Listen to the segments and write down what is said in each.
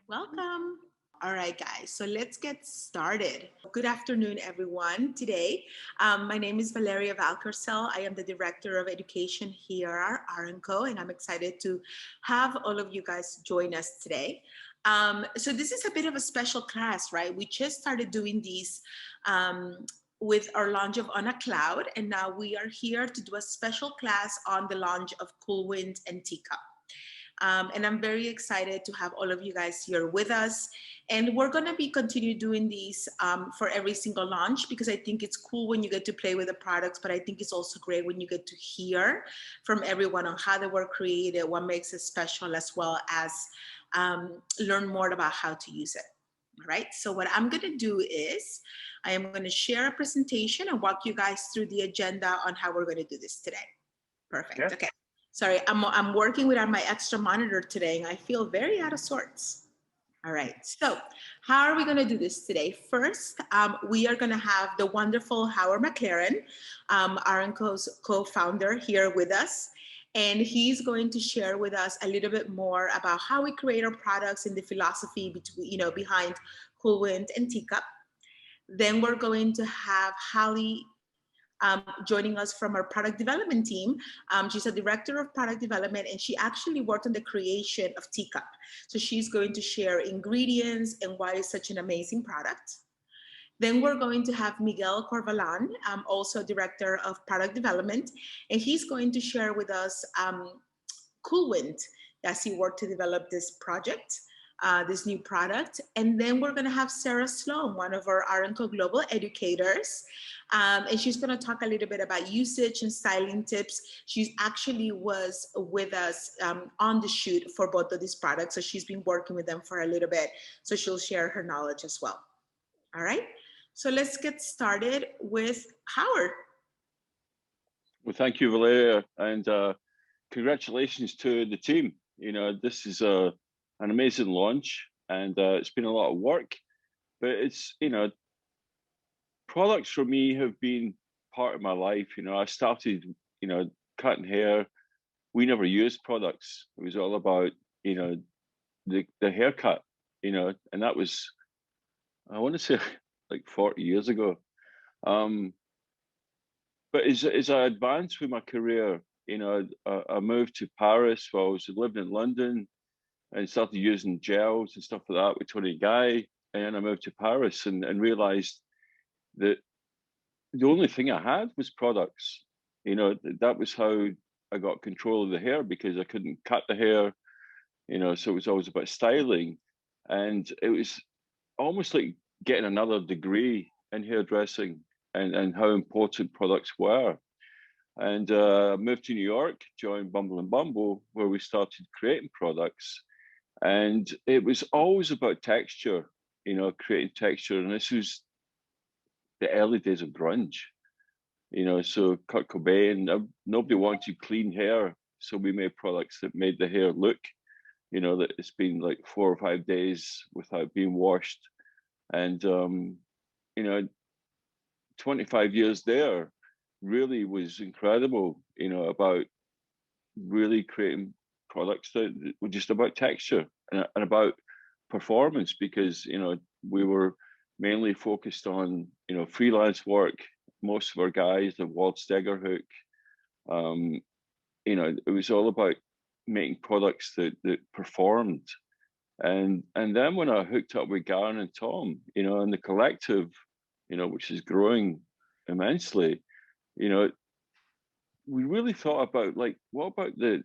Welcome. All right, guys, so let's get started. Good afternoon, everyone. Today, my name is Valeria Valcarcel. I am the Director of Education here at R+Co, and I'm excited to have all of you guys join us today. So this is a bit of a special class, right? We just started doing these with our launch of On a Cloud, and now we are here to do a special class on the launch of Cool Wind and TEACUP. And I'm very excited to have all of you guys here with us. And we're going to be continue doing these for every single launch, because I think it's cool when you get to play with the products, but I think it's also great when you get to hear from everyone on how they were created, what makes it special, as well as learn more about how to use it. All right, so what I'm going to do is I am going to share a presentation and walk you guys through the agenda on how we're going to do this today. Perfect. Yeah. Okay. Sorry, I'm working without my extra monitor today, and I feel very out of sorts. All right, so how are we going to do this today? First, we are going to have the wonderful Howard McLaren, R+Co's co-founder, here with us. And he's going to share with us a little bit more about how we create our products and the philosophy between, behind Cool Wind and TEACUP. Then we're going to have Holly joining us from our product development team. She's a director of product development, and she actually worked on the creation of TEACUP. So she's going to share ingredients and why it's such an amazing product. Then we're going to have Miguel Corvalan, also director of product development, and he's going to share with us Cool Wind as he worked to develop this project. This new product. And then we're going to have Sera Sloane, one of our R+Co global educators. And she's going to talk a little bit about usage and styling tips. She actually was with us on the shoot for both of these products. So she's been working with them for a little bit. So she'll share her knowledge as well. All right. So let's get started with Howard. Well, thank you, Valeria. And congratulations to the team. This is an amazing launch, and it's been a lot of work, but it's, products for me have been part of my life. I started, cutting hair. We never used products. It was all about, the haircut, and that was, I want to say like 40 years ago. But as I advanced with my career, I moved to Paris while I was living in London, and started using gels and stuff like that with Tony Guy. And then I moved to Paris and realized that the only thing I had was products. That was how I got control of the hair, because I couldn't cut the hair, so it was always about styling. And it was almost like getting another degree in hairdressing and how important products were. And I moved to New York, joined Bumble and Bumble, where we started creating products. And it was always about texture, creating texture. And this was the early days of grunge, so Kurt Cobain, nobody wanted clean hair. So we made products that made the hair look, that it's been like 4 or 5 days without being washed. And, 25 years there really was incredible, about really creating products that were just about texture and about performance, because we were mainly focused on freelance work. Most of our guys, the Walt Steger hook, it was all about making products that performed. And then when I hooked up with Garen and Tom, and the collective, which is growing immensely, we really thought about, like, what about the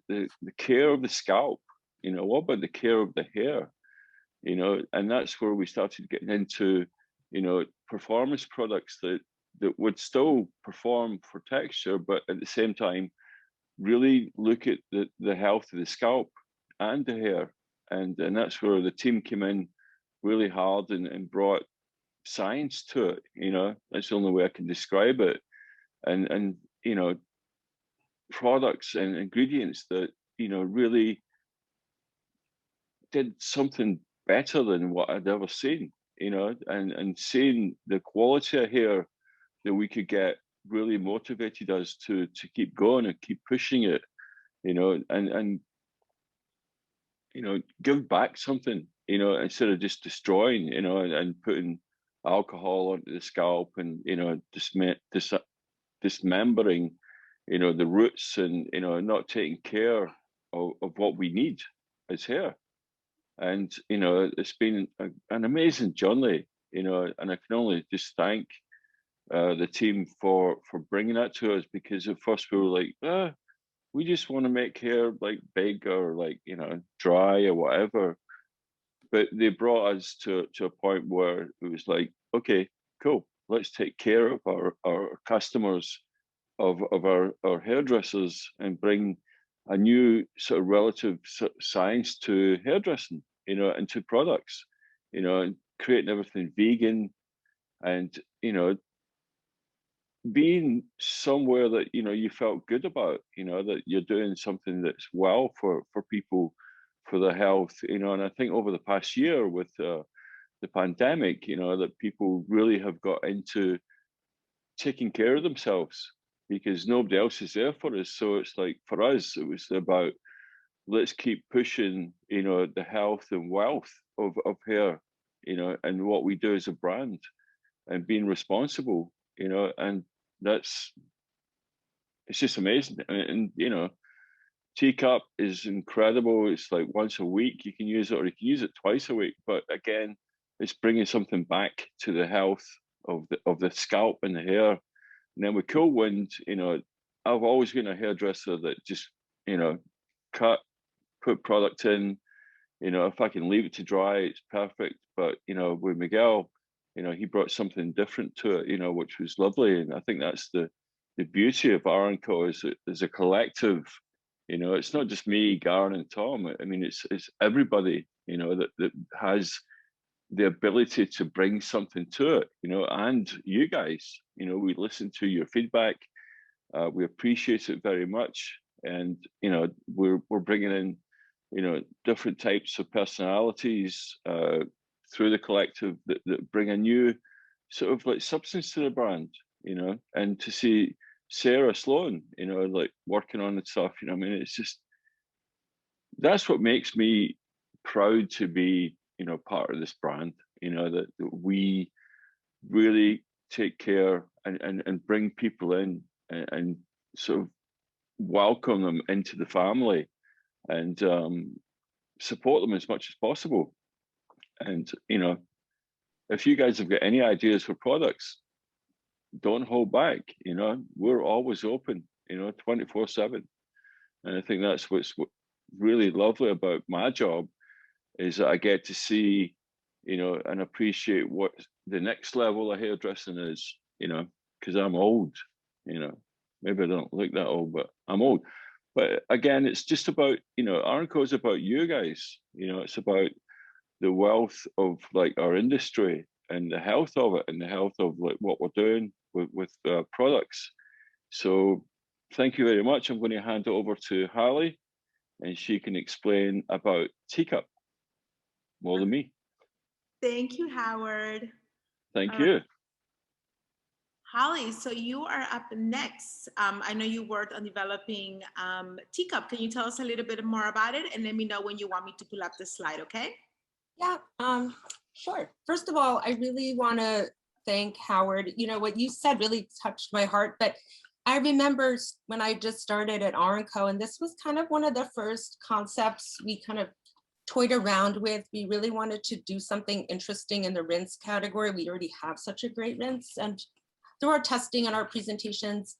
care of the scalp? What about the care of the hair? And that's where we started getting into, performance products that would still perform for texture, but at the same time, really look at the health of the scalp and the hair. And that's where the team came in really hard and brought science to it. That's the only way I can describe it. And products and ingredients that really did something better than what I'd ever seen. And seeing the quality of hair that we could get really motivated us to keep going and keep pushing it, and give back something you know, instead of just destroying, you know, and putting alcohol onto the scalp and, you know, dismembering, you know, the roots and, you know, not taking care of what we need as hair. And, you know, it's been an amazing journey, you know, and I can only just thank the team for bringing that to us, because at first we were like, we just want to make hair like big or like, you know, dry or whatever. But they brought us to a point where it was like, okay, cool, let's take care of our customers, of our hairdressers, and bring a new sort of relative science to hairdressing, you know, and to products, you know, and creating everything vegan, and, you know, being somewhere that, you know, you felt good about, you know, that you're doing something that's well for people, for their health, you know. And I think over the past year with the pandemic, you know, that people really have got into taking care of themselves, because nobody else is there for us. So it's like, for us, it was about, let's keep pushing, you know, the health and wealth of hair, you know, and what we do as a brand, and being responsible, you know. And that's, it's just amazing. And you know, TEACUP is incredible. It's like once a week you can use it, or you can use it twice a week. But again, it's bringing something back to the health of the scalp and the hair. And then with Cool Wind, you know, I've always been a hairdresser that just, you know, cut, put product in. You know, if I can leave it to dry, it's perfect. But you know, with Miguel, you know, he brought something different to it, you know, which was lovely. And I think that's the beauty of R+Co is a collective. You know, it's not just me, Garen, and Tom. I mean, it's everybody, you know, that has the ability to bring something to it, you know. And you guys, you know, we listen to your feedback. We appreciate it very much. And, you know, we're bringing in, you know, different types of personalities through the collective that bring a new sort of like substance to the brand, you know. And to see Sera Sloane, you know, like working on the stuff, you know, I mean, it's just, that's what makes me proud to be, you know, part of this brand, you know, that we really take care and bring people in, and sort of welcome them into the family, and support them as much as possible. And, you know, if you guys have got any ideas for products, don't hold back, you know, we're always open, you know, 24/7. And I think that's what's really lovely about my job, is that I get to see, you know, and appreciate what the next level of hairdressing is, you know, because I'm old, you know, maybe I don't look that old, but I'm old. But again, it's just about, you know, R+Co is about you guys, you know, it's about the wealth of like our industry and the health of it, and the health of like what we're doing with products. So thank you very much. I'm going to hand it over to Harley, and she can explain about TEACUP more than me. Thank you, Howard. Thank you. Holly, so you are up next. I know you worked on developing TEACUP. Can you tell us a little bit more about it, and let me know when you want me to pull up the slide, okay? Yeah, sure. First of all, I really want to thank Howard. You know, what you said really touched my heart, but I remember when I just started at R+Co, and this was kind of one of the first concepts we kind of toyed around with. We really wanted to do something interesting in the rinse category. We already have such a great rinse, and through our testing and our presentations,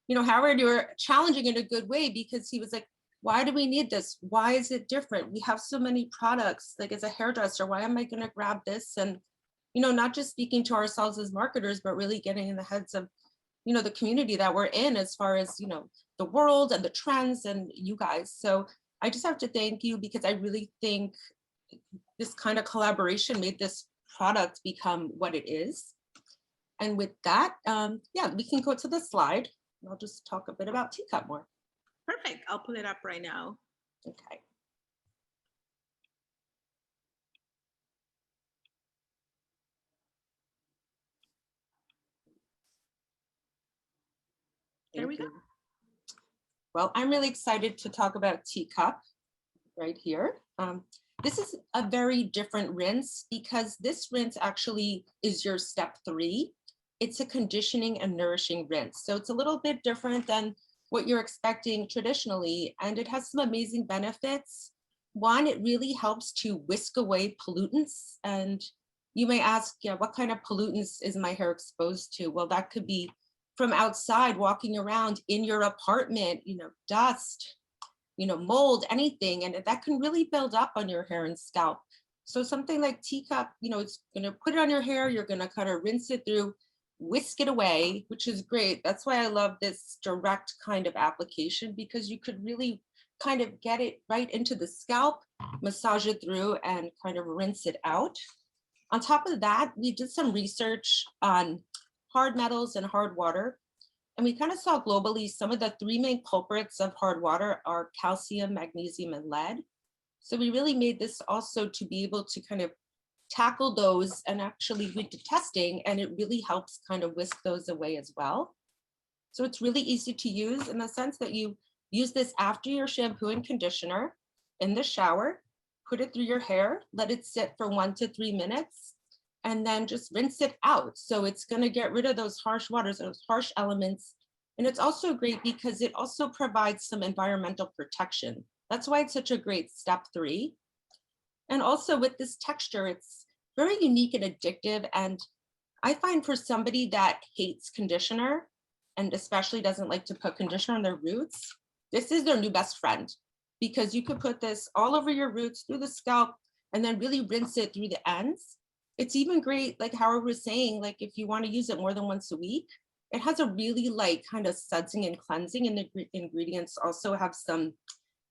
you know, Howard, you were challenging in a good way, because he was like, why do we need this? Why is it different? We have so many products. Like, as a hairdresser, why am I going to grab this? And, you know, not just speaking to ourselves as marketers, but really getting in the heads of, you know, the community that we're in, as far as, you know, the world and the trends and you guys. So I just have to thank you, because I really think this kind of collaboration made this product become what it is. And with that, yeah, we can go to the slide. I'll just talk a bit about TEACUP more. Perfect. I'll pull it up right now. Okay. There we go. Well, I'm really excited to talk about TEACUP right here. This is a very different rinse because this rinse actually is your step 3. It's a conditioning and nourishing rinse. So it's a little bit different than what you're expecting traditionally, and it has some amazing benefits. One, it really helps to whisk away pollutants. And you may ask, yeah, what kind of pollutants is my hair exposed to? Well, that could be from outside, walking around in your apartment, dust, mold, anything, and that can really build up on your hair and scalp. So something like teacup, it's gonna put it on your hair, you're gonna kind of rinse it through, whisk it away, which is great. That's why I love this direct kind of application, because you could really kind of get it right into the scalp, massage it through, and kind of rinse it out. On top of that, we did some research on hard metals and hard water. And we kind of saw globally some of the 3 main culprits of hard water are calcium, magnesium, and lead. So we really made this also to be able to kind of tackle those, and actually we did testing, and it really helps kind of whisk those away as well. So it's really easy to use in the sense that you use this after your shampoo and conditioner in the shower, put it through your hair, let it sit for 1 to 3 minutes, and then just rinse it out. So it's going to get rid of those harsh waters, those harsh elements. And it's also great because it also provides some environmental protection. That's why it's such a great step 3. And also with this texture, it's very unique and addictive. And I find for somebody that hates conditioner, and especially doesn't like to put conditioner on their roots, this is their new best friend, because you could put this all over your roots, through the scalp, and then really rinse it through the ends. It's even great, like Howard was saying, like if you want to use it more than once a week. It has a really like kind of sudsing and cleansing, and the ingredients also have some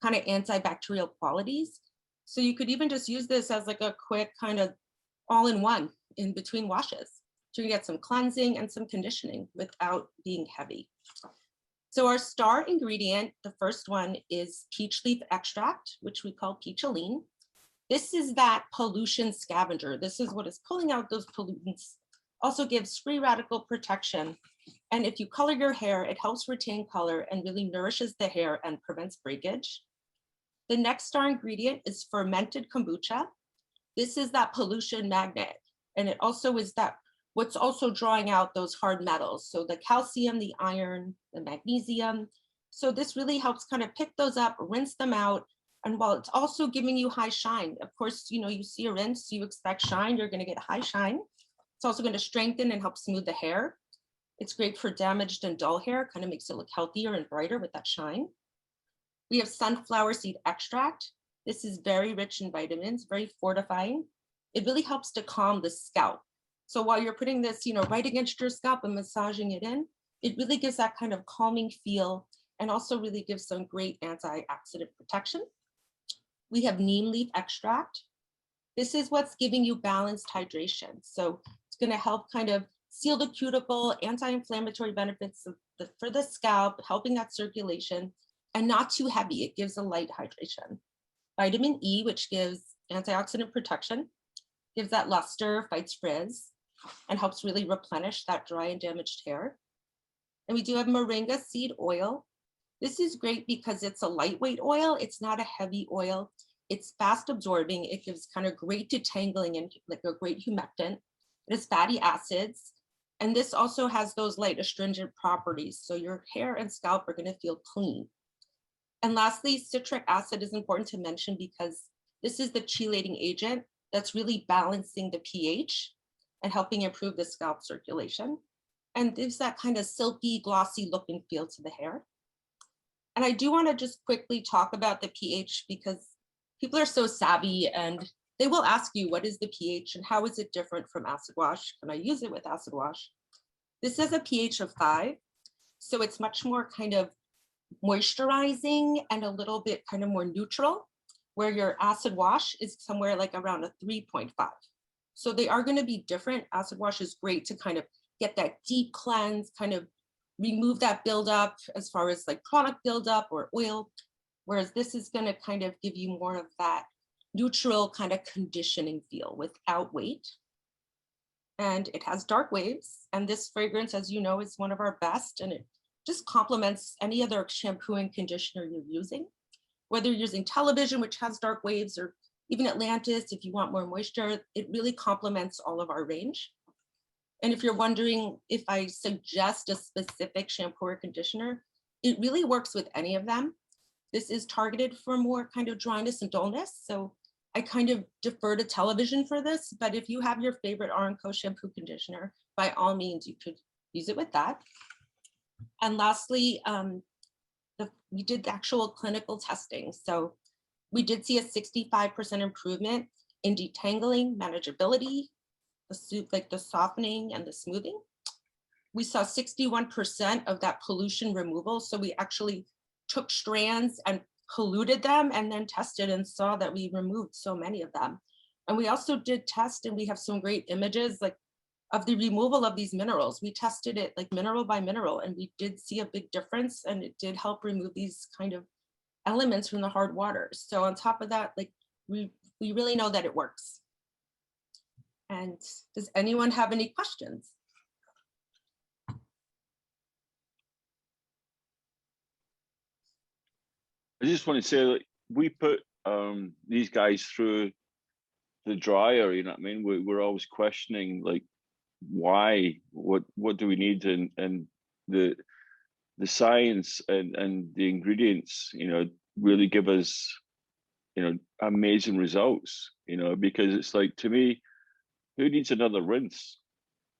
kind of antibacterial qualities. So you could even just use this as like a quick kind of all-in-one in between washes. So you get some cleansing and some conditioning without being heavy. So our star ingredient, the first one, is peach leaf extract, which we call peacholine. This is that pollution scavenger. This is what is pulling out those pollutants. Also gives free radical protection. And if you color your hair, it helps retain color and really nourishes the hair and prevents breakage. The next star ingredient is fermented kombucha. This is that pollution magnet. And it also is that what's also drawing out those hard metals. So the calcium, the iron, the magnesium. So this really helps kind of pick those up, rinse them out. And while it's also giving you high shine, of course, you see a rinse, you expect shine, you're going to get high shine. It's also going to strengthen and help smooth the hair. It's great for damaged and dull hair, kind of makes it look healthier and brighter with that shine. We have sunflower seed extract. This is very rich in vitamins, very fortifying. It really helps to calm the scalp. So while you're putting this, right against your scalp and massaging it in, it really gives that kind of calming feel, and also really gives some great antioxidant protection. We have neem leaf extract. This is what's giving you balanced hydration. So it's going to help kind of seal the cuticle, anti-inflammatory benefits for the scalp, helping that circulation, and not too heavy. It gives a light hydration. Vitamin E, which gives antioxidant protection, gives that luster, fights frizz, and helps really replenish that dry and damaged hair. And we do have moringa seed oil. This is great because it's a lightweight oil. It's not a heavy oil. It's fast absorbing. It gives kind of great detangling and like a great humectant. It has fatty acids. And this also has those light astringent properties. So your hair and scalp are going to feel clean. And lastly, citric acid is important to mention because this is the chelating agent that's really balancing the pH and helping improve the scalp circulation, and gives that kind of silky, glossy look and feel to the hair. And I do want to just quickly talk about the pH because people are so savvy and they will ask you, what is the pH and how is it different from acid wash? Can I use it with acid wash? This has a pH of 5. So it's much more kind of moisturizing and a little bit kind of more neutral, where your acid wash is somewhere like around a 3.5. So they are going to be different. Acid wash is great to kind of get that deep cleanse, kind of remove that buildup as far as like product buildup or oil, whereas this is going to kind of give you more of that neutral kind of conditioning feel without weight. And it has dark waves. And this fragrance, as you know, is one of our best, and it just complements any other shampoo and conditioner you're using. Whether you're using television, which has dark waves, or even Atlantis, if you want more moisture, it really complements all of our range. And if you're wondering if I suggest a specific shampoo or conditioner, it really works with any of them. This is targeted for more kind of dryness and dullness. So I kind of defer to television for this, but if you have your favorite R+Co shampoo conditioner, by all means, you could use it with that. And lastly, we did the actual clinical testing. So we did see a 65% improvement in detangling, manageability, the softening and the smoothing. We saw 61% of that pollution removal. So we actually took strands and polluted them and then tested and saw that we removed so many of them. And we also did test, and we have some great images like of the removal of these minerals. We tested it like mineral by mineral, and we did see a big difference, and it did help remove these kind of elements from the hard waters. So on top of that, like we really know that it works. And does anyone have any questions? I just want to say that we put these guys through the dryer, you know what I mean? We're always questioning like why, what do we need, and the science and the ingredients, you know, really give us, you know, amazing results, you know, because it's like, to me, who needs another rinse?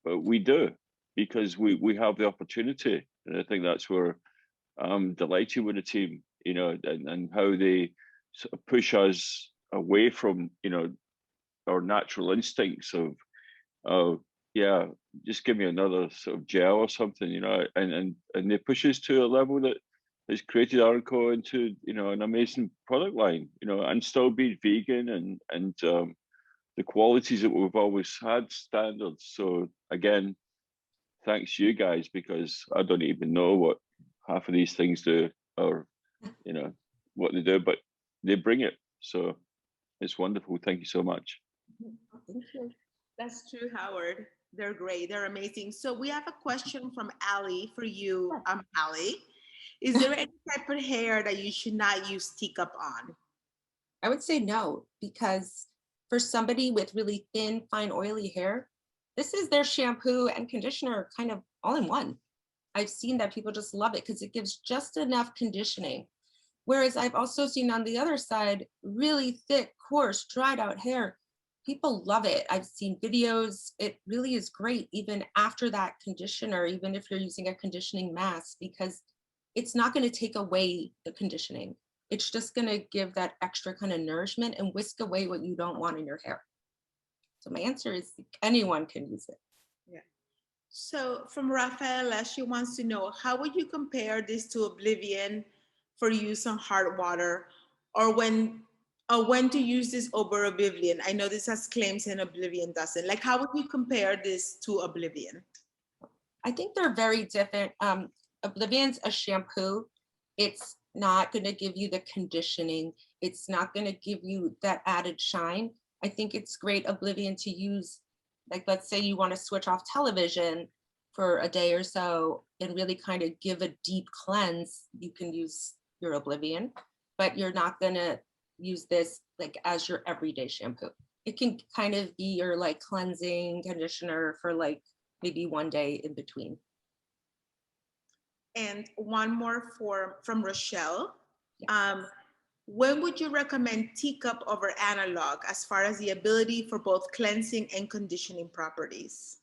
But we do, because we have the opportunity. And I think that's where I'm delighted with the team, you know, and how they sort of push us away from, you know, our natural instincts of yeah, just give me another sort of gel or something, you know, and they push us to a level that has created R+Co into, you know, an amazing product line, you know, and still be vegan and the qualities that we've always had standards. So again, thanks you guys, because I don't even know what half of these things do, or, you know, what they do, but they bring it. So it's wonderful. Thank you so much. Thank you. That's true, Howard. They're great. They're amazing. So we have a question from Ali for you, Ali. Is there any type of hair that you should not use TEACUP on? I would say no, because for somebody with really thin, fine, oily hair, this is their shampoo and conditioner kind of all in one. I've seen that people just love it because it gives just enough conditioning. Whereas I've also seen on the other side, really thick, coarse, dried out hair. People love it. I've seen videos. It really is great even after that conditioner, even if you're using a conditioning mask, because it's not going to take away the conditioning. It's just going to give that extra kind of nourishment and whisk away what you don't want in your hair. So my answer is anyone can use it. Yeah. So from Rafael, she wants to know, how would you compare this to Oblivion for use on hard water, or when to use this over Oblivion? I know this has claims and Oblivion doesn't. Like, how would you compare this to Oblivion? I think they're very different. Oblivion's a shampoo. It's not going to give you the conditioning. It's not going to give you that added shine. I think it's great, Oblivion, to use, like, let's say you want to switch off television for a day or so and really kind of give a deep cleanse. You can use your Oblivion, but you're not going to use this like as your everyday shampoo. It can kind of be your like cleansing conditioner for like maybe one day in between. And one more from Rochelle. Yes. When would you recommend TEACUP over analog as far as the ability for both cleansing and conditioning properties?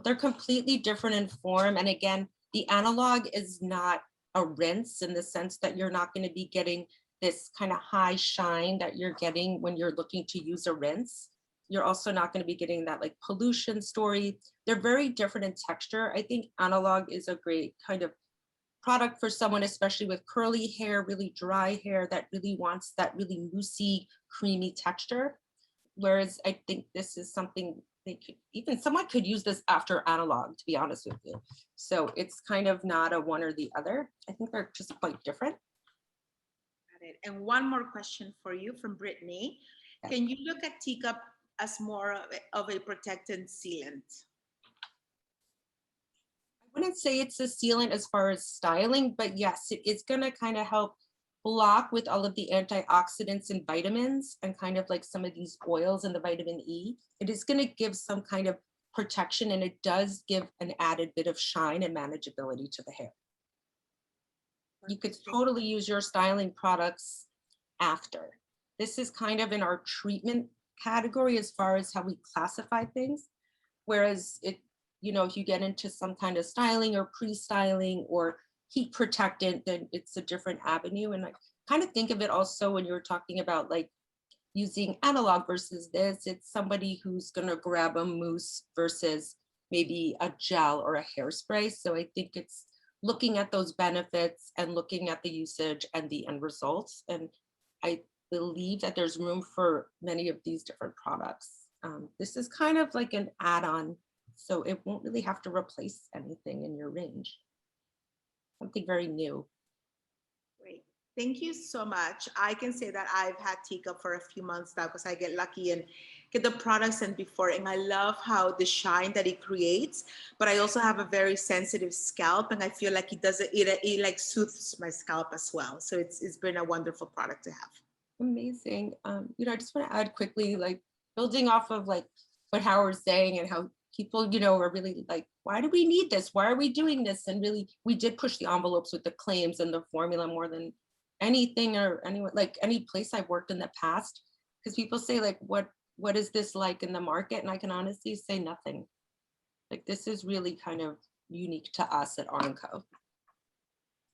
They're completely different in form. And again, the analog is not a rinse in the sense that you're not going to be getting this kind of high shine that you're getting when you're looking to use a rinse. You're also not going to be getting that like pollution story. They're very different in texture. I think analog is a great kind of product for someone, especially with curly hair, really dry hair that really wants that really moussey, creamy texture. Whereas I think this is something they could, even someone could use this after analog, to be honest with you. So it's kind of not a one or the other. I think they're just quite different. Got it. And one more question for you from Brittany. Yes. Can you look at TEACUP as more of a protectant sealant? I wouldn't say it's a sealant as far as styling, but yes, it is going to kind of help block with all of the antioxidants and vitamins and kind of like some of these oils and the vitamin E, it is going to give some kind of protection, and it does give an added bit of shine and manageability to the hair. You could totally use your styling products after. This is kind of in our treatment category as far as how we classify things. Whereas it, if you get into some kind of styling or pre-styling or heat protectant, then it's a different avenue. And I kind of think of it also when you're talking about like using analog versus this, it's somebody who's gonna grab a mousse versus maybe a gel or a hairspray. So I think it's looking at those benefits and looking at the usage and the end results. And I believe that there's room for many of these different products. This is kind of like an add-on, so it won't really have to replace anything in your range. Something very new. Great. Thank you so much. I can say that I've had TEACUP for a few months now because I get lucky and get the products and before, and I love how the shine that it creates, but I also have a very sensitive scalp, and I feel like it like soothes my scalp as well. So it's been a wonderful product to have. Amazing. I just want to add quickly, like building off of like what Howard's saying and how people, are really like, why do we need this? Why are we doing this? And really, we did push the envelopes with the claims and the formula more than anything or anyone, like any place I've worked in the past, because people say like, what is this like in the market? And I can honestly say nothing. Like this is really kind of unique to us at R+Co.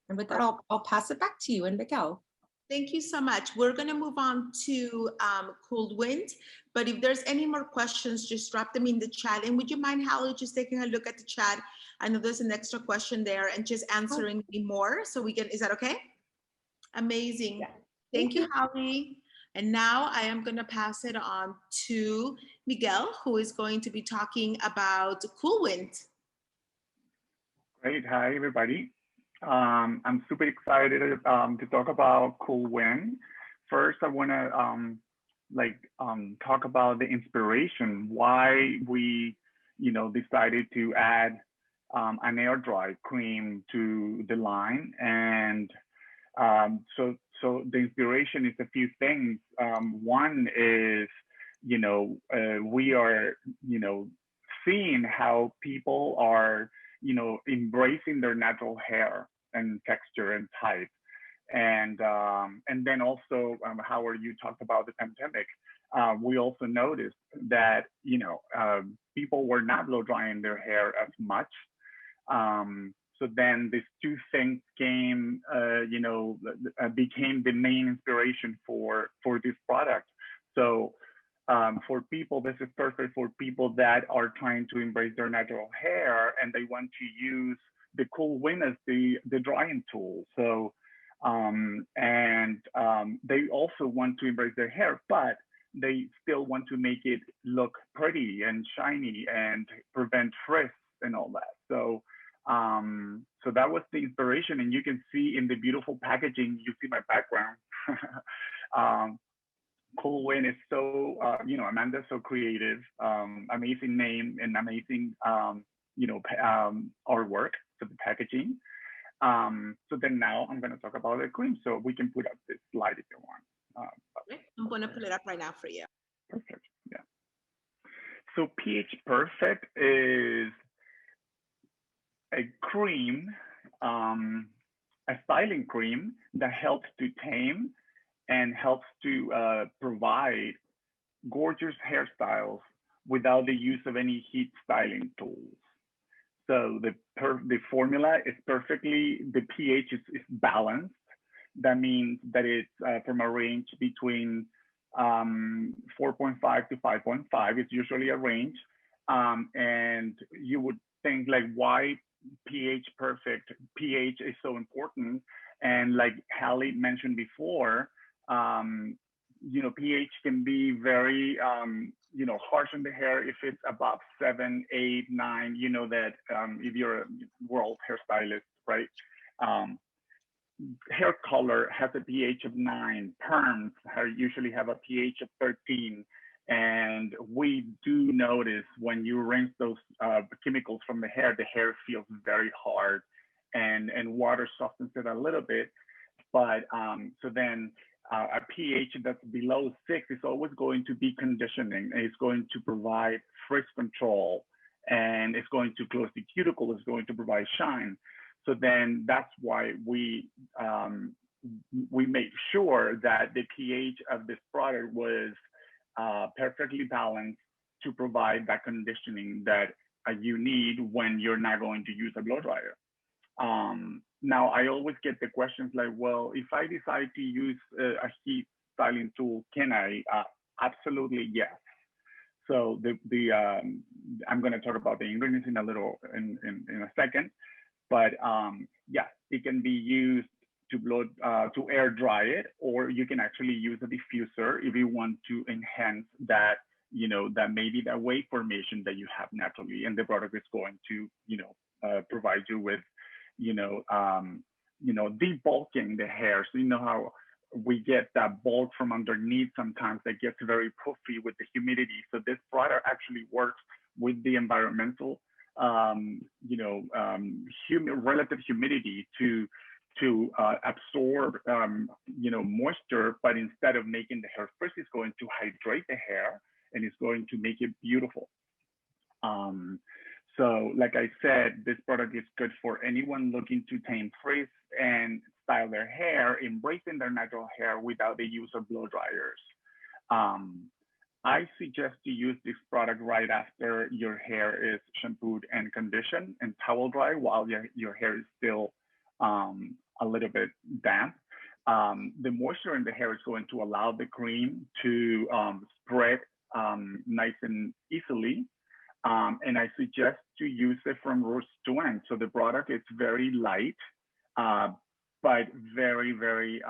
And with that, I'll pass it back to you and Miguel. Thank you so much. We're going to move on to Cool Wind, but if there's any more questions, just drop them in the chat. And would you mind, Hallie, just taking a look at the chat? I know there's an extra question there and just answering me more so we can, is that okay? Amazing. Yeah. Thank you, Hallie. And now I am going to pass it on to Miguel, who is going to be talking about Cool Wind. Great. Hi, everybody. I'm super excited to talk about Cool Wind. First, I want to talk about the inspiration, why we, decided to add an air dry cream to the line. And so the inspiration is a few things. One is, we are, seeing how people are, embracing their natural hair and texture and type. And then also, Howard, you talked about the pandemic. We also noticed that, people were not blow drying their hair as much. So then these two things came, became the main inspiration for this product. So for people, this is perfect for people that are trying to embrace their natural hair and they want to use the Cool Wind as the drying tool. So, they also want to embrace their hair, but they still want to make it look pretty and shiny and prevent frizz and all that. So, so that was the inspiration, and you can see in the beautiful packaging, you see my background. Cool Wind is so, Amanda's so creative, amazing name and amazing, artwork for the packaging. So then now I'm going to talk about the cream. So we can put up this slide if you want. I'm going to pull it up right now for you. Perfect. Yeah. So pH Perfect is a cream, a styling cream that helps to tame and helps to provide gorgeous hairstyles without the use of any heat styling tools. So the formula is perfectly, the pH is balanced. That means that it's from a range between 4.5 to 5.5. It's usually a range. And you would think like, why pH perfect? pH is so important. And like Hallie mentioned before, pH can be very, harsh on the hair if it's above 7, 8, 9, that if you're a world hairstylist, right? Hair color has a pH of 9. Perms usually have a pH of 13. And we do notice when you rinse those chemicals from the hair feels very hard, and water softens it a little bit. But so then a pH that's below 6 is always going to be conditioning. It's going to provide frizz control, and it's going to close the cuticle. It's going to provide shine. So then that's why we made sure that the pH of this product was perfectly balanced to provide that conditioning that you need when you're not going to use a blow dryer. Now, I always get the questions like, well, if I decide to use a heat styling tool, can I? Absolutely, yes. So I'm going to talk about the ingredients in a second, but yeah, it can be used to air dry it, or you can actually use a diffuser if you want to enhance that, that maybe that wave formation that you have naturally, and the product is going to, provide you with, debulking the hair. So how we get that bulk from underneath sometimes that gets very puffy with the humidity. So this product actually works with the environmental, relative humidity to absorb, moisture, but instead of making the hair frizzy, it's going to hydrate the hair and it's going to make it beautiful. So like I said, this product is good for anyone looking to tame frizz and style their hair, embracing their natural hair without the use of blow dryers. I suggest to use this product right after your hair is shampooed and conditioned and towel dry while your hair is still a little bit damp. The moisture in the hair is going to allow the cream to spread nice and easily. And I suggest to use it from roots to end. So the product is very light, but very, very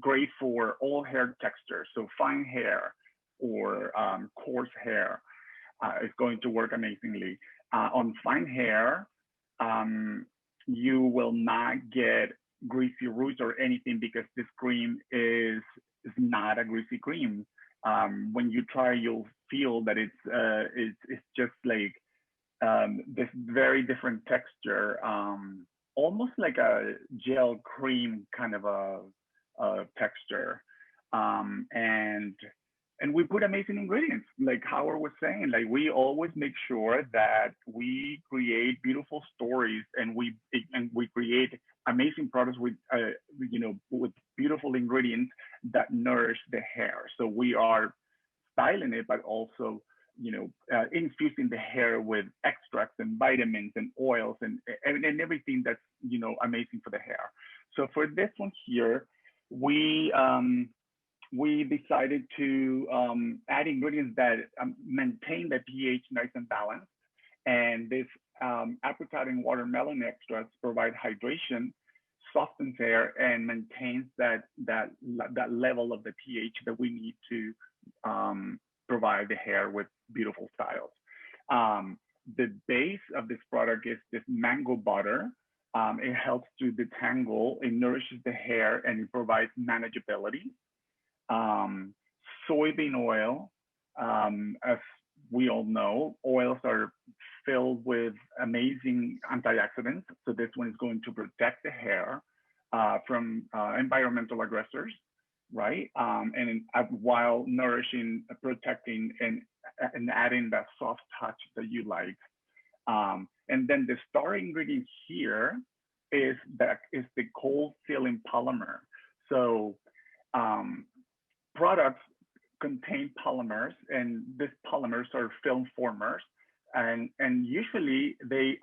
great for all hair textures. So fine hair or coarse hair is going to work amazingly. On fine hair, you will not get greasy roots or anything because this cream is not a greasy cream. When you try, you'll feel that it's just like this very different texture, almost like a gel cream kind of a texture. And we put amazing ingredients, like Howard was saying. Like we always make sure that we create beautiful stories, and we create amazing products with with beautiful ingredients that nourish the hair. So we are styling it, but also infusing the hair with extracts and vitamins and oils and everything that's amazing for the hair. So for this one here, we decided to add ingredients that maintain the pH nice and balanced. And this apricot and watermelon extracts provide hydration, softens hair, and maintains that level of the pH that we need to provide the hair with beautiful styles. The base of this product is this mango butter. It helps to detangle, it nourishes the hair, and it provides manageability. Soybean oil, as we all know, oils are filled with amazing antioxidants. So this one is going to protect the hair from environmental aggressors, right? And while nourishing, protecting, and adding that soft touch that you like. And then the star ingredient here is the cold sealing polymer. So products contain polymers, and these polymers are film formers, and usually they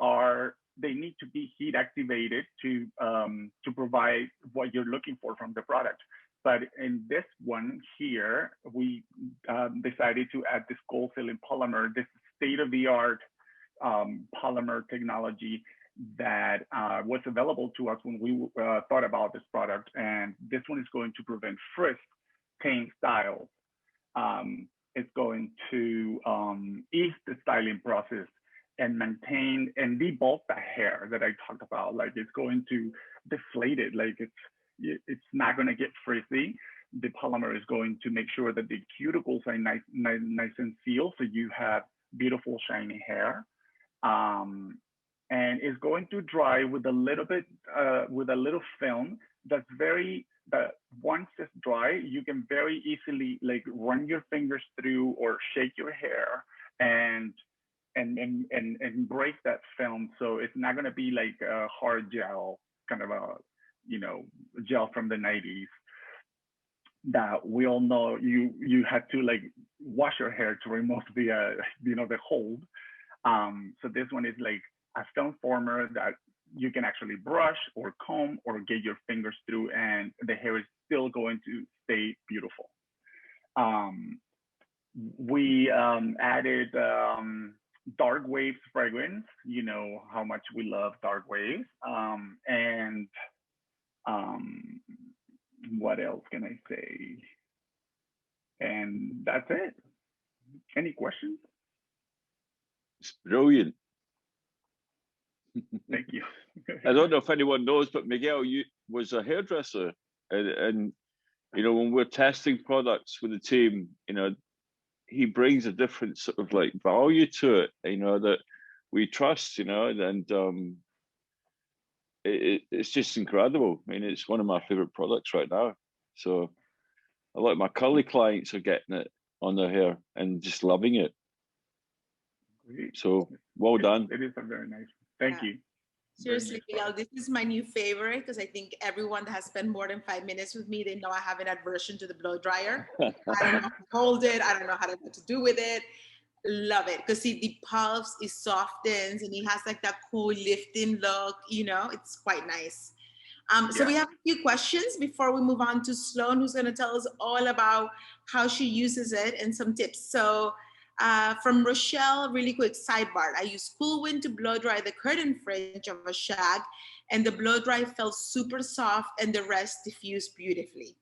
need to be heat activated to provide what you're looking for from the product. But in this one here, we decided to add this cold sealing polymer, this state-of-the-art polymer technology that was available to us when we thought about this product. And this one is going to prevent frizz, tame styles. It's going to ease the styling process and maintain and debulk the hair that I talked about. Like it's going to deflate it. Like it's not going to get frizzy. The polymer is going to make sure that the cuticles are nice and sealed, so you have beautiful shiny hair. and it's going to dry with a little bit, with a little film that once it's dry, you can very easily like run your fingers through or shake your hair and break that film. So it's not going to be like a hard gel, kind of a, gel from the 90s that we all know you had to like wash your hair to remove the, the hold. So this one is like a film former that you can actually brush or comb or get your fingers through, and the hair is still going to stay beautiful. We added dark waves fragrance. You know how much we love dark waves. And what else can I say? And that's it. Any questions? It's brilliant. Thank you. I don't know if anyone knows, but Miguel was a hairdresser, and when we're testing products with the team, he brings a different sort of like value to it, that we trust, and it's just incredible. I mean, it's one of my favorite products right now. So a lot of my curly clients are getting it on their hair and just loving it. So well done. It is a very nice. Thank you. Seriously, Miguel, this is my new favorite because I think everyone that has spent more than 5 minutes with me, they know I have an aversion to the blow dryer. I don't know how to hold it. I don't know what to do with it. Love it because see, the pulse, it softens and it has like that cool lifting look. It's quite nice. So we have a few questions before we move on to Sloane, who's going to tell us all about how she uses it and some tips. So from Rochelle, really quick sidebar. I use Cool Wind to blow dry the curtain fringe of a shag, and the blow dry felt super soft and the rest diffused beautifully.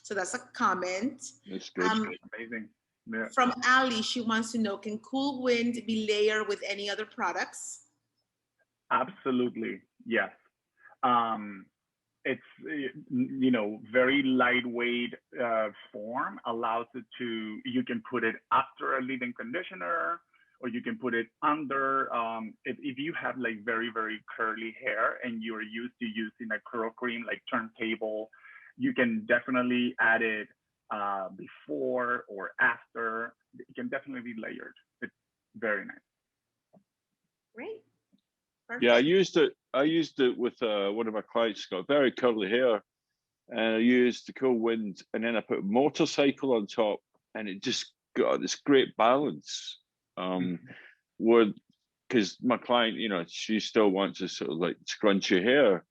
So that's a comment. That's good. Amazing. Yeah. From Ali, she wants to know, can Cool Wind be layered with any other products? Absolutely, yes. It's very lightweight form, allows it to, you can put it after a leave-in conditioner, or you can put it under. If you have like very, very curly hair and you're used to using a curl cream like turntable, you can definitely add it before or after. It can definitely be layered. It's very nice. Great. Perfect. Yeah, I used it with one of my clients who's got very curly hair, and I used the Cool Wind, and then I put a motorcycle on top, and it just got this great balance. Because my client, she still wants to sort of like scrunch her hair,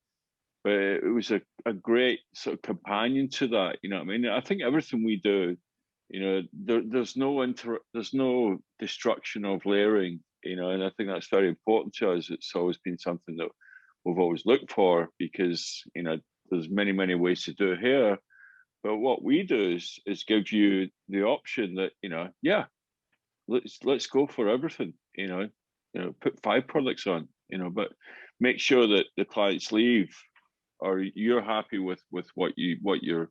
but it was a great sort of companion to that. You know what I mean? I think everything we do, there's no destruction of layering. And I think that's very important to us. It's always been something that we've always looked for because, there's many, many ways to do hair. But what we do is give you the option that, let's go for everything, put 5 products on, but make sure that the clients leave or you're happy with what your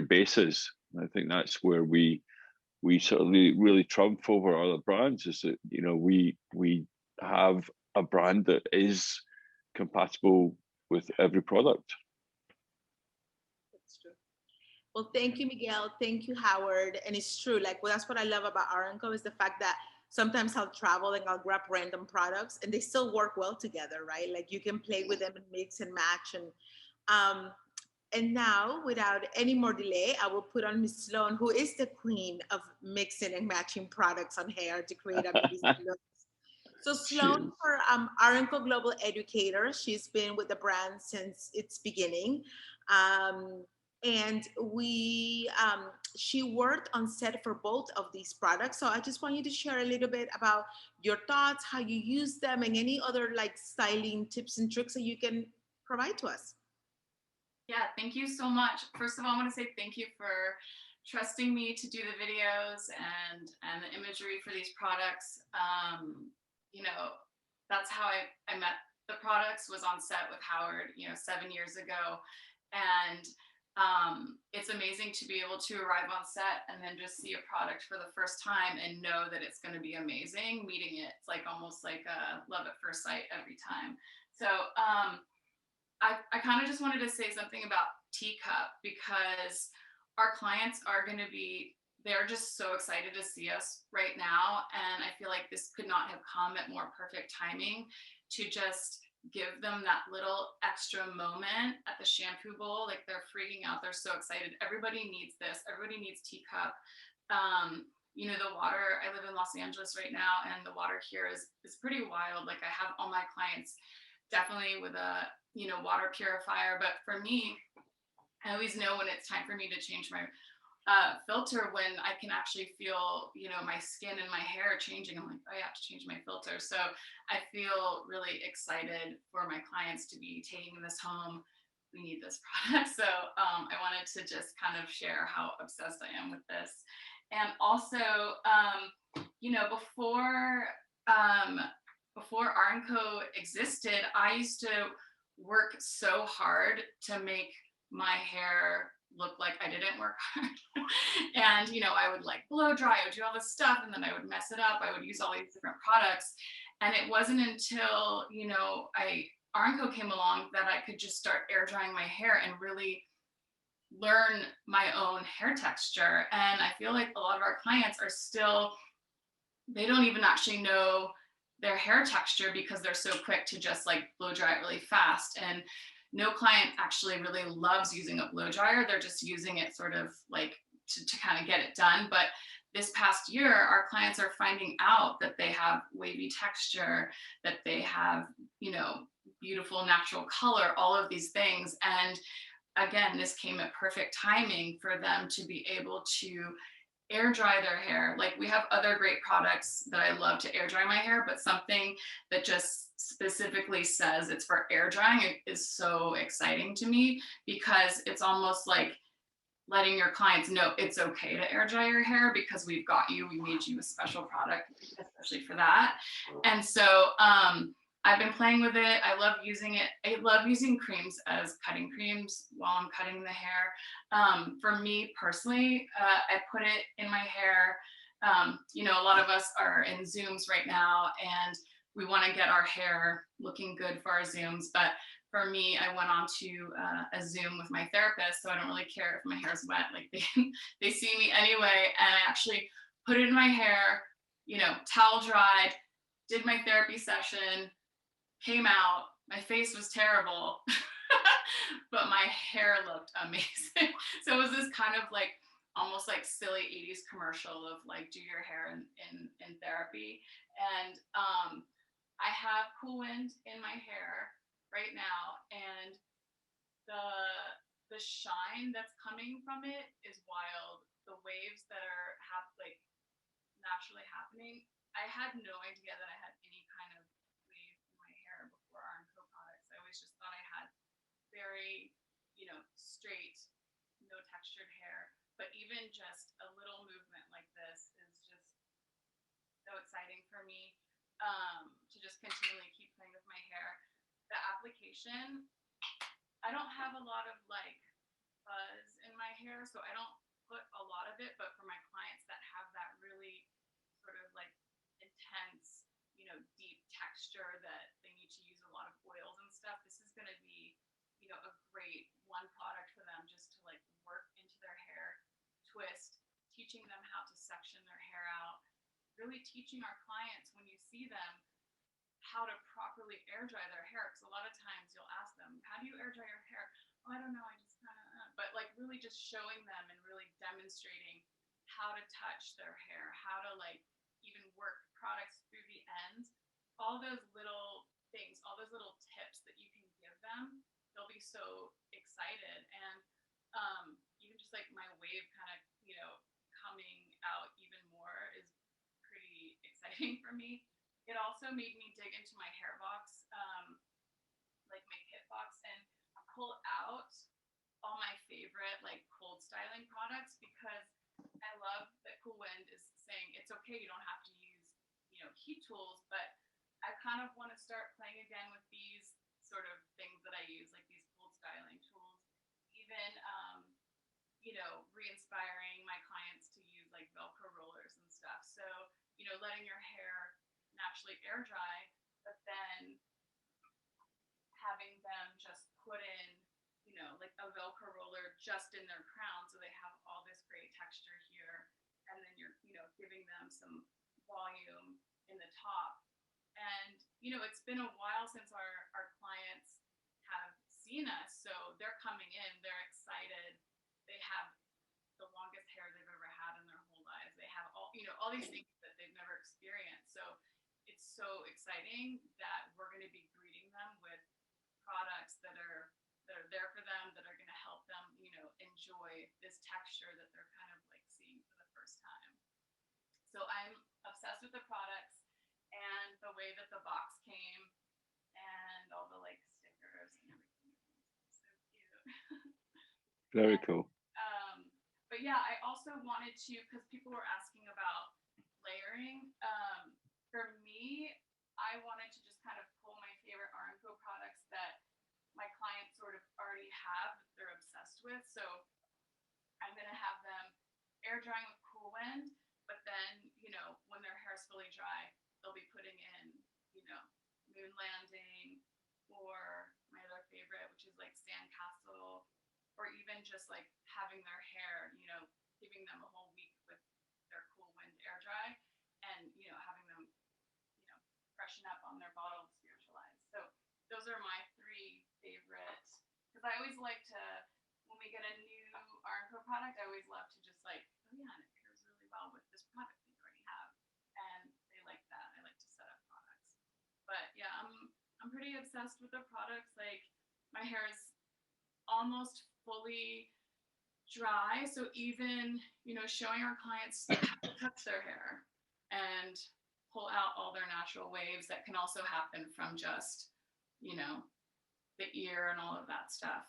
base is. And I think that's where we sort of really trump over other brands is that, we have a brand that is compatible with every product. That's true. Well, thank you, Miguel. Thank you, Howard. And it's true. That's what I love about R+Co is the fact that sometimes I'll travel and I'll grab random products and they still work well together, right? Like you can play with them and mix and match. And now, without any more delay, I will put on Miss Sloane, who is the queen of mixing and matching products on hair to create amazing looks. So Sloane, for R+Co Global Educator, she's been with the brand since its beginning. And she worked on set for both of these products. So I just want you to share a little bit about your thoughts, how you use them, and any other styling tips and tricks that you can provide to us. Yeah, thank you so much. First of all, I want to say thank you for trusting me to do the videos and the imagery for these products. That's how I met the products, was on set with Howard, 7 years ago. And it's amazing to be able to arrive on set and then just see a product for the first time and know that it's going to be amazing. Meeting it, it's like almost like a love at first sight every time. So I kind of just wanted to say something about Teacup, because our clients are going to be, they're just so excited to see us right now. And I feel like this could not have come at more perfect timing to just give them that little extra moment at the shampoo bowl. Like, they're freaking out. They're so excited. Everybody needs this. Everybody needs Teacup. You know, the water, I live in Los Angeles right now, and the water here is pretty wild. Like, I have all my clients definitely with a, you know, water purifier. But for me, I always know when it's time for me to change my filter, when I can actually feel, you know, my skin and my hair changing. I'm like, oh, I have to change my filter. So I feel really excited for my clients to be taking this home. We need this product. So I wanted to just kind of share how obsessed I am with this. And also, you know, before R+Co existed, I used to work so hard to make my hair look like I didn't work hard. And, you know, I would like blow dry, I would do all this stuff, and then I would mess it up. I would use all these different products. And it wasn't until, you know, R+Co came along that I could just start air drying my hair and really learn my own hair texture. And I feel like a lot of our clients are still, they don't even actually know their hair texture because they're so quick to just like blow dry it really fast. And no client actually really loves using a blow dryer. They're just using it sort of like to kind of get it done. But this past year, our clients are finding out that they have wavy texture, that they have, you know, beautiful natural color, all of these things. And again, this came at perfect timing for them to be able to air dry their hair. Like, we have other great products that I love to air dry my hair, but something that just specifically says it's for air drying is so exciting to me, because it's almost like letting your clients know it's okay to air dry your hair because we've got you, we made you a special product, especially for that. And so I've been playing with it. I love using it. I love using creams as cutting creams while I'm cutting the hair. For me personally, I put it in my hair. You know, a lot of us are in Zooms right now, and we want to get our hair looking good for our Zooms. But for me, I went on to a Zoom with my therapist, so I don't really care if my hair's wet. Like, they see me anyway, and I actually put it in my hair, you know, towel dried, did my therapy session, came out, my face was terrible, but my hair looked amazing. So it was this kind of like, almost like silly 80s commercial of like, do your hair in therapy. And I have Cool Wind in my hair right now, and the shine that's coming from it is wild. The waves that are like naturally happening. I had no idea that I had any kind of wave in my hair before R+Co products. I always just thought I had very, you know, straight, no textured hair. But even just a little movement like this is just so exciting for me, to just continually keep playing with my hair. The application, I don't have a lot of like fuzz in my hair, so I don't put a lot of it, but for my clients that have that really sort of like intense, you know, deep texture that they need to use a lot of oils and stuff, this is going to be, you know, a great one product for them just to like work into their hair, twist, teaching them how to section their hair out, really teaching our clients when you see them how to properly air dry their hair. Because a lot of times you'll ask them, how do you air dry your hair? Oh, I don't know, I just kind of, but like really just showing them and really demonstrating how to touch their hair, how to like even work products through the ends, all those little things, all those little tips that you can give them, they'll be so excited. And even just like my wave kind of, you know, coming out even more is pretty exciting for me. It also made me dig into my hair box, like my kit box, and pull out all my favorite like cold styling products, because I love that Cool Wind is saying it's okay, you don't have to use, you know, heat tools, but I kind of want to start playing again with these sort of things that I use, like these cold styling tools, even even, you know, re-inspiring my clients to use like Velcro rollers and stuff. So, you know, letting your hair naturally air dry, but then having them just put in, you know, like a Velcro roller just in their crown, so they have all this great texture here, and then you're, you know, giving them some volume in the top. And, you know, it's been a while since our clients have seen us, so they're coming in, they're excited, they have the longest hair they've ever had in their whole lives, they have all, you know, all these things that they've never experienced. So it's so exciting that we're going to be greeting them with products that are there for them, that are going to help them, you know, enjoy this texture that they're kind of like seeing for the first time. So I'm obsessed with the products and the way that the box came and all the like stickers and everything. It's so cute. Very cool. But yeah, I also wanted to, because people were asking about layering. For me, I wanted to just kind of pull my favorite R+Co products that my clients sort of already have, that they're obsessed with. So I'm going to have them air drying with Cool Wind, but then, you know, when their hair is fully dry, they'll be putting in, you know, Moon Landing, or my other favorite, which is like Sandcastle, or even just like having their hair, you know, giving them a whole week with their Cool Wind air dry, and, you know, having them, you know, freshen up on their bottle to spiritualize. So those are my three favorite, because I always like to, when we get a new R+Co product, I always love to just like, oh yeah, and it pairs really well with this product that you already have. And they like that. I like to set up products. But yeah, I'm pretty obsessed with the products. Like, my hair is almost fully dry. So even, you know, showing our clients how to touch their hair and pull out all their natural waves that can also happen from just, you know, the ear and all of that stuff.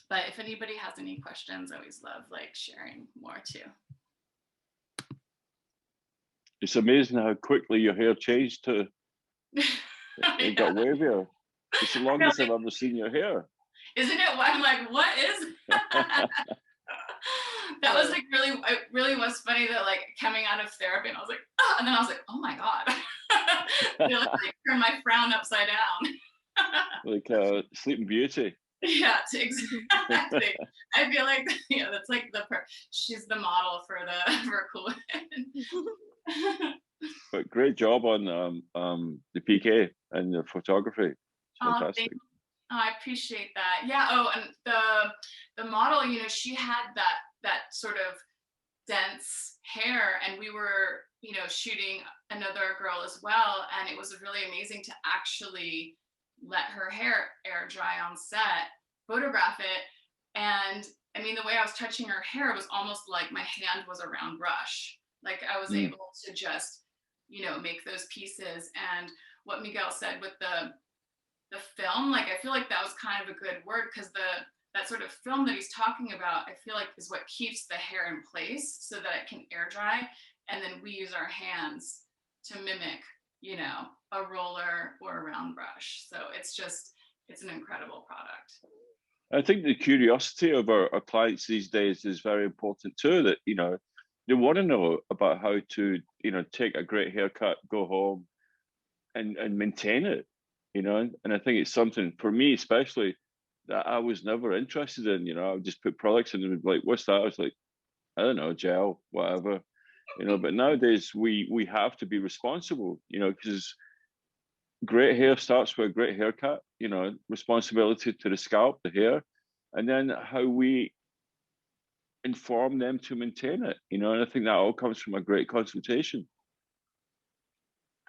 But if anybody has any questions, I always love like sharing more too. It's amazing how quickly your hair changed to it got wavier. It's the longest I've ever seen your hair. Isn't it? I'm like, what is that? Was like really, it really was funny that like coming out of therapy, and I was like, oh, and then I was like, oh my God. You know, like turn my frown upside down. Like Sleeping Beauty. Yeah, exactly. I feel like, you know, that's like she's the model for Cool Wind. But great job on the PK and the photography. It's fantastic. I appreciate that. Yeah. Oh, and the model, you know, she had that sort of dense hair, and we were, you know, shooting another girl as well, and it was really amazing to actually let her hair air dry on set, photograph it, and I mean, the way I was touching her hair was almost like my hand was a round brush. Like I was able to just, you know, make those pieces. And what Miguel said with the film, like I feel like that was kind of a good word, because that sort of film that he's talking about, I feel like is what keeps the hair in place so that it can air dry, and then we use our hands to mimic, you know, a roller or a round brush. So it's an incredible product. I think the curiosity of our clients these days is very important too, that, you know, they want to know about how to, you know, take a great haircut, go home and maintain it, you know. And I think it's something for me, especially, that I was never interested in. You know, I would just put products in and would be like, what's that? I was like, I don't know, gel, whatever, you know. But nowadays we have to be responsible, you know, because great hair starts with a great haircut, you know, responsibility to the scalp, the hair, and then how we inform them to maintain it, you know. And I think that all comes from a great consultation.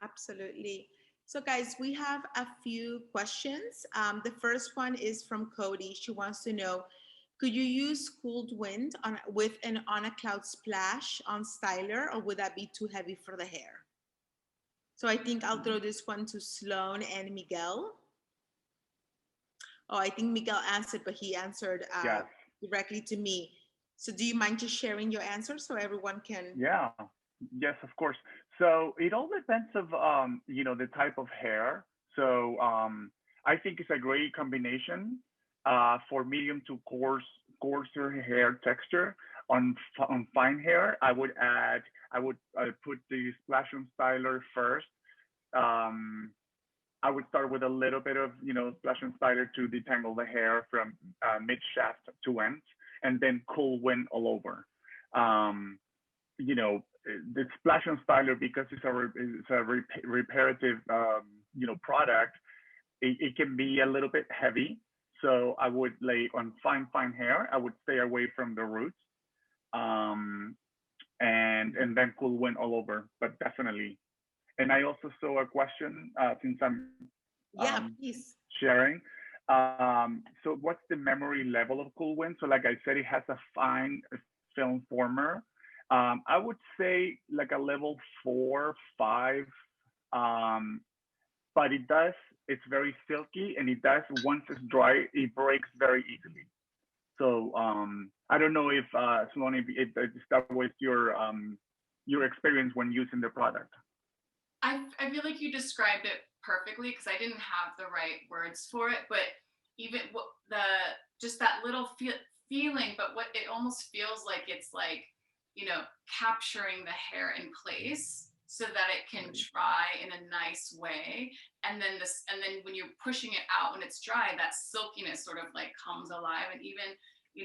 Absolutely. So guys, we have a few questions. The first one is from Cody. She wants to know, could you use cooled wind with an on a cloud splash on styler, or would that be too heavy for the hair? So I think I'll throw this one to Sloane and Miguel. Oh, I think Miguel answered, but he answered directly to me. So do you mind just sharing your answer so everyone can? Yeah, yes, of course. So it all depends of, you know, the type of hair. So I think it's a great combination. for medium to coarser hair texture. On fine hair, I would put the splash and styler first. I would start with a little bit of, splash and styler to detangle the hair from mid shaft to ends, and then cool wind all over. The splash and styler, because it's a reparative, product, it can be a little bit heavy. So I would, like, on fine hair, I would stay away from the roots, and then cool wind all over, but definitely. And I also saw a question, since I'm please. sharing. So what's the memory level of cool wind? So like I said, it has a fine film former. I would say like a level 4, 5, but it's very silky, and once it's dry, it breaks very easily. So I don't know if Sloane, if that was your experience when using the product. I feel like you described it perfectly, because I didn't have the right words for it, but even just that little feeling, but what it almost feels like, it's like, capturing the hair in place so that it can dry in a nice way. And then when you're pushing it out, when it's dry, that silkiness sort of like comes alive. And even,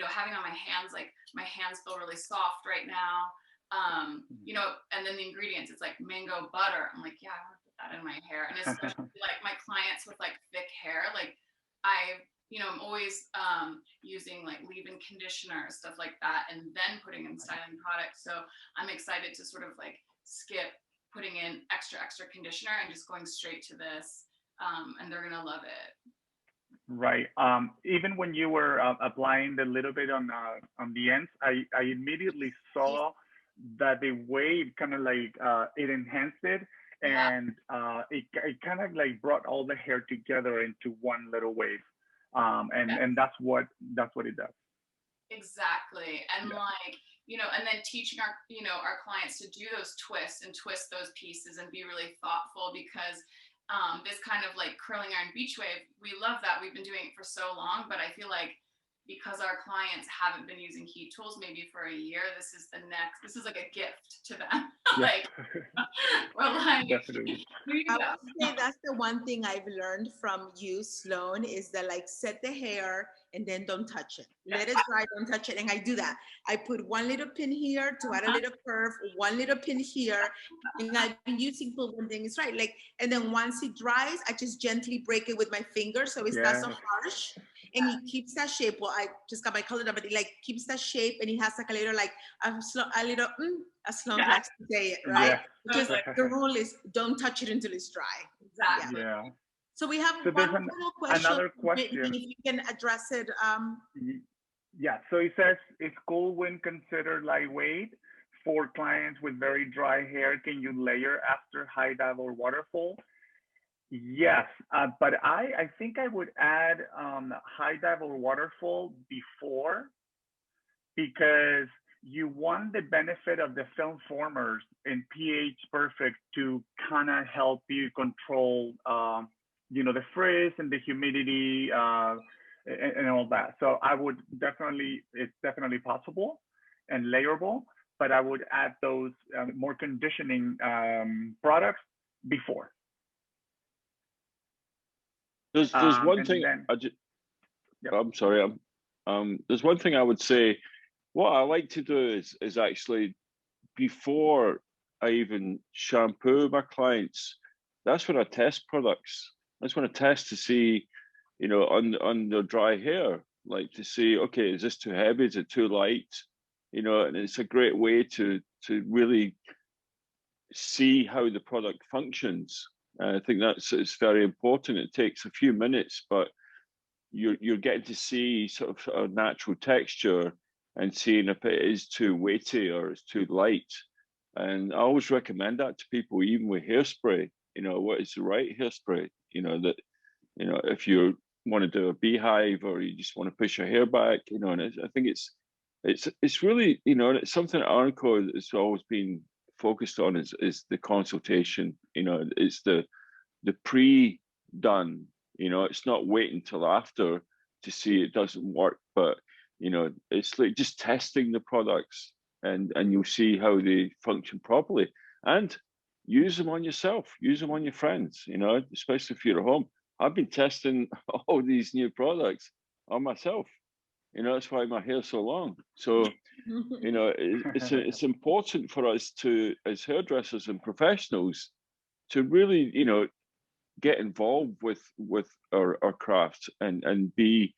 having on my hands, like my hands feel really soft right now. And then the ingredients, it's like mango butter. I'm like, yeah, I want to put that in my hair. And especially like my clients with like thick hair, like I'm always using like leave-in conditioner, stuff like that, and then putting in styling products. So I'm excited to sort of like skip putting in extra conditioner and just going straight to this. And they're gonna love it. Right. Even when you were applying the little bit on the ends, I immediately saw that the wave kind of like it enhanced it, and it kind of like brought all the hair together into one little wave. And that's what it does. Exactly. And and then teaching our clients to do those twists and twist those pieces and be really thoughtful, because this kind of like curling iron beach wave, we love that. We've been doing it for so long, but I feel like because our clients haven't been using heat tools maybe for a year, this is like a gift to them. Like, we're like, definitely. I would say that's the one thing I've learned from you, Sloane, is that like set the hair and then don't touch it. Let it dry, don't touch it. And I do that. I put one little pin here to add a little curve, one little pin here, and I've been using cool wind things, right? Like, and then once it dries, I just gently break it with my finger so it's not so harsh. And it keeps that shape. Well, I just got my color done, but it like keeps that shape, and it has like a little like as Sloane likes to say it, right? Because the rule is don't touch it until it's dry. Exactly. Yeah. So we have one final question. Another question. If you can address it. Yeah. So it says, is cool wind considered lightweight for clients with very dry hair? Can you layer after high dive or waterfall? Yes, but I think I would add high dive or waterfall before, because you want the benefit of the film formers and pH perfect to kind of help you control, the frizz and the humidity and all that. So I would it's definitely possible and layerable, but I would add those more conditioning products before. There's one thing I'm sorry. There's one thing I would say. What I like to do is actually, before I even shampoo my clients, that's when I test products. That's when I test to see, on their dry hair, like to see, okay, is this too heavy? Is it too light? And it's a great way to really see how the product functions. I think it's very important. It takes a few minutes, but you're getting to see sort of a natural texture and seeing if it is too weighty or it's too light. And I always recommend that to people, even with hairspray. What is the right hairspray? That if you want to do a beehive or you just want to push your hair back, and I think it's really, it's something that R+Co has always been focused on is the consultation. It's the pre-done. It's not waiting until after to see it doesn't work, but you know, it's like just testing the products, and you'll see how they function properly, and use them on yourself, use them on your friends, you know, especially if you're at home. I've been testing all these new products on myself. You know, that's why my hair's so long. So, you know, it's important for us to, as hairdressers and professionals, to really, you know, get involved with our craft, and be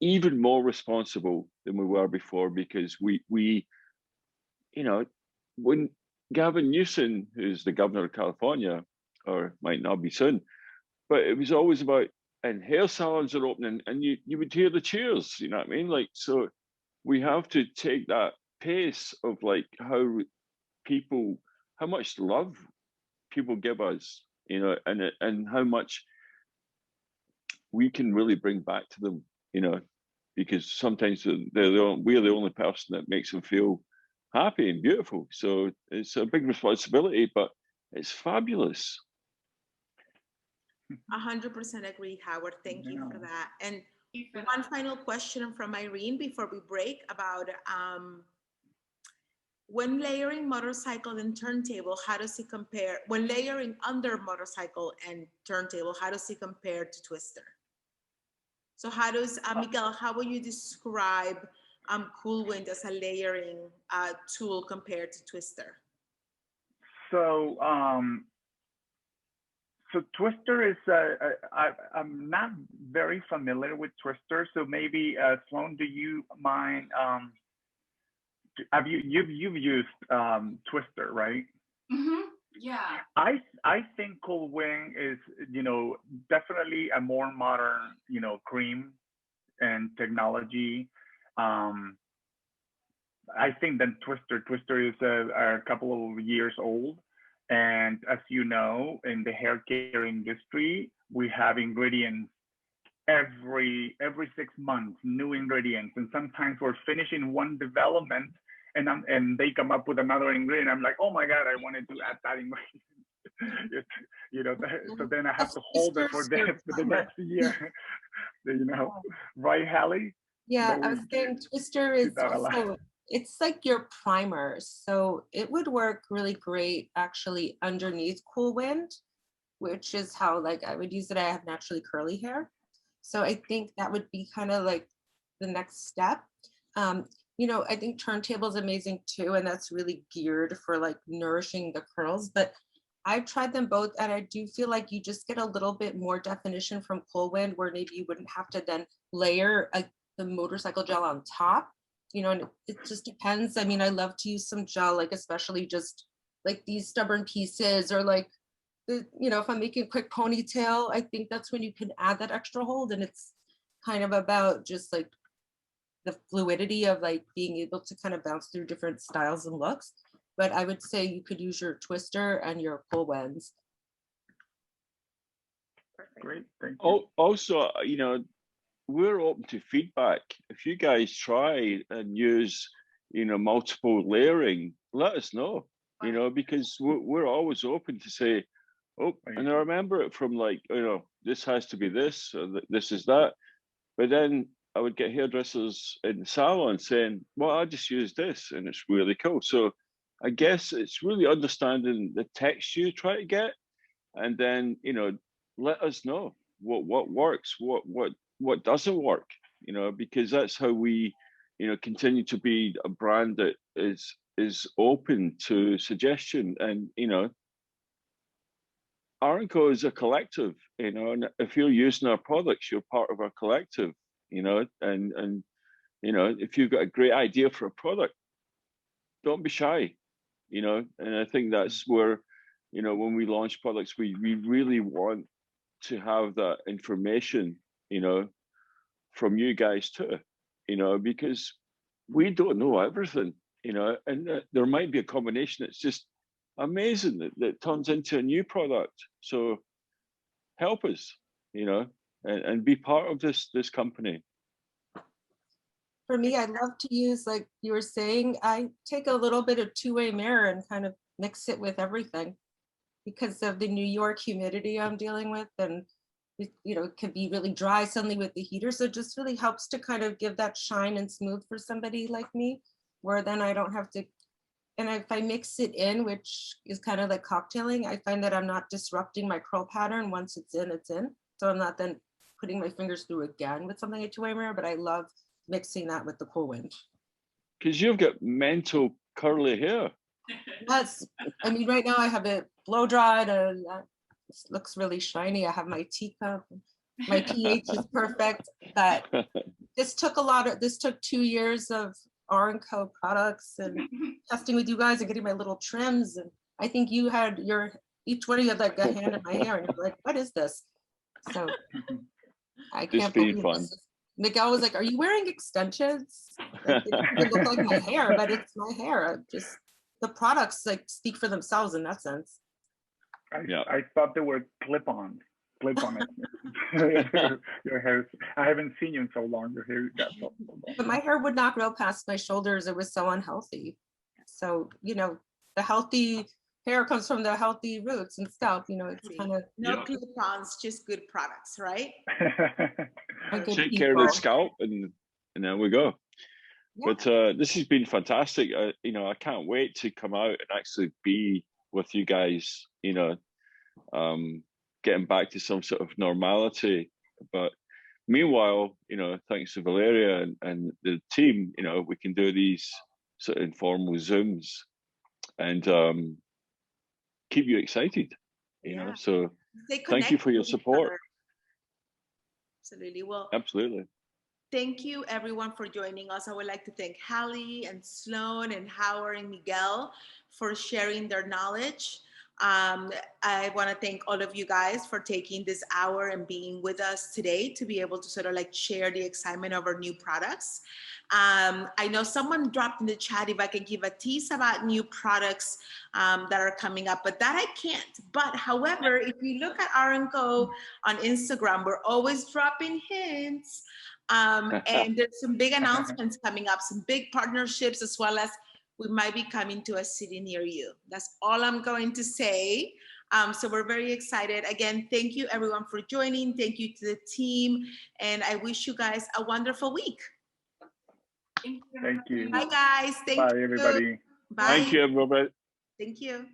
even more responsible than we were before, because we you know, when Gavin Newsom, who's the governor of California, or might not be soon, but it was always about, and hair salons are opening, and you would hear the cheers, you know what I mean? Like, so we have to take that pace of like how people, how much love people give us, you know, and how much we can really bring back to them, you know, because sometimes we're the only person that makes them feel happy and beautiful. So it's a big responsibility, but it's fabulous. 100% agree, Howard. Thank you for that. And one final question from Irene before we break about when layering motorcycle and turntable, how does it compare? When layering under motorcycle and turntable, how does it compare to Twister? So how does, Miguel, how would you describe Cool Wind as a layering tool compared to Twister? So, so Twister is, I'm not very familiar with Twister. So maybe Sloane, do you mind, you've used Twister, right? Mm-hmm. Yeah. I think Cool Wind is, you know, definitely a more modern, you know, cream and technology. I think that Twister is a couple of years old. And as you know, in the hair care industry, we have ingredients every 6 months, new ingredients. And sometimes we're finishing one development and they come up with another ingredient. I'm like, oh my God, I wanted to add that ingredient. You know, so then I have to hold it for the next year. You know, right, Hallie? Yeah, I was saying Twister is also, it's like your primer. So it would work really great actually underneath Cool Wind, which is how like I would use it. I have naturally curly hair. So I think that would be kind of like the next step. You know, I think turntable is amazing too, and that's really geared for like nourishing the curls. But I've tried them both, and I do feel like you just get a little bit more definition from Cool Wind, where maybe you wouldn't have to then layer the motorcycle gel on top. You know, and it just depends. I mean, I love to use some gel, like especially just like these stubborn pieces, or like you know, if I'm making a quick ponytail, I think that's when you can add that extra hold. And it's kind of about just like the fluidity of like being able to kind of bounce through different styles and looks. But I would say you could use your Twister and your Cool Winds. Great, thank you. Also, you know, we're open to feedback. If you guys try and use, you know, multiple layering, let us know, you know, because we're always open to say, oh, and I remember it from like, you know, this has to be this, or this is that. But then I would get hairdressers in the salon saying, well, I just use this and it's really cool. So I guess it's really understanding the text you try to get, and then, you know, let us know what works, what doesn't work, you know, because that's how we, you know, continue to be a brand that is open to suggestion. And, you know, R+Co is a collective, you know, and if you're using our products, you're part of our collective, you know, and you know, if you've got a great idea for a product, don't be shy, you know. And I think that's where, you know, when we launch products, we really want to have that information, you know, from you guys too, you know, because we don't know everything, you know, and there might be a combination that's just amazing that turns into a new product. So help us, you know, and be part of this company. For me, I love to use, like you were saying, I take a little bit of two-way mirror and kind of mix it with everything because of the New York humidity I'm dealing with. And it can be really dry suddenly with the heater. So it just really helps to kind of give that shine and smooth for somebody like me, where then I don't have to, and if I mix it in, which is kind of like cocktailing, I find that I'm not disrupting my curl pattern. Once it's in, it's in. So I'm not then putting my fingers through again with something like two-way mirror, but I love mixing that with the Cool Wind. Because you've got mental curly hair. Yes, I mean, right now I have it blow dried and it looks really shiny. I have my teacup, my pH is perfect, but this took 2 years of R+Co products and testing with you guys and getting my little trims. And I think you had each one of you had like a hand in my hair and you're like, what is this? So I can't believe this. Miguel was like, are you wearing extensions? Like, it look like my hair, but it's my hair. The products like speak for themselves in that sense. I thought they were clip-on. Your hair. I haven't seen you in so long. Your hair got so long. But my hair would not grow past my shoulders. It was so unhealthy. So the healthy hair comes from the healthy roots and scalp. It's kind of no clip-ons, just good products, right? Take care of the scalp, and there we go. Yeah. But this has been fantastic. I can't wait to come out and actually be with you guys. Getting back to some sort of normality. But meanwhile, thanks to Valeria and the team, we can do these sort of informal Zooms and keep you excited. So thank you for your support. Absolutely. Well, absolutely. Thank you everyone for joining us. I would like to thank Hallie and Sloane and Howard and Miguel for sharing their knowledge. I want to thank all of you guys for taking this hour and being with us today to be able to sort of like share the excitement of our new products. I know someone dropped in the chat if I can give a tease about new products that are coming up, but that I can't. But however, if you look at R+Co on Instagram, we're always dropping hints. And there's some big announcements coming up, some big partnerships, as well as we might be coming to a city near you. That's all I'm going to say. So we're very excited. Again, thank you everyone for joining. Thank you to the team. And I wish you guys a wonderful week. Thank you. Bye guys. Thank you. Bye everybody. Bye. Thank you, Robert. Thank you.